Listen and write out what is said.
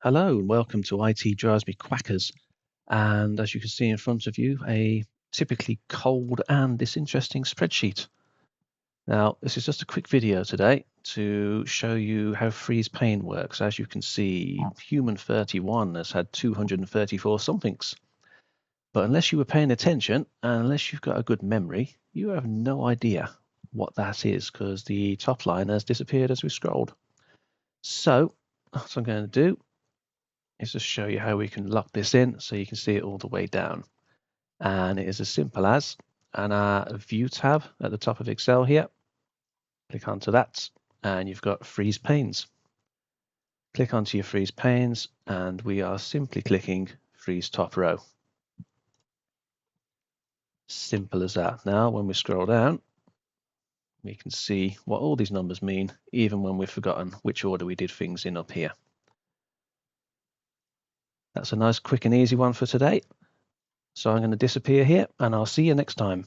Hello and welcome to IT Drives Me Quackers. And as you can see in front of you, a typically cold and disinteresting spreadsheet. Now, this is just a quick video today to show you how freeze pane works. As you can see, human 31 has had 234 somethings. But unless you were paying attention, and unless you've got a good memory, you have no idea what that is because the top line has disappeared as we scrolled. So, what I'm going to do is just show you how we can lock this in so you can see it all the way down. And it is as simple as our View tab at the top of Excel here. Click onto that and you've got Freeze Panes. Click onto your Freeze Panes and we are simply clicking Freeze Top Row. Simple as that. Now when we scroll down, we can see what all these numbers mean, even when we've forgotten which order we did things in up here. That's a nice, quick and easy one for today. So I'm going to disappear here and I'll see you next time.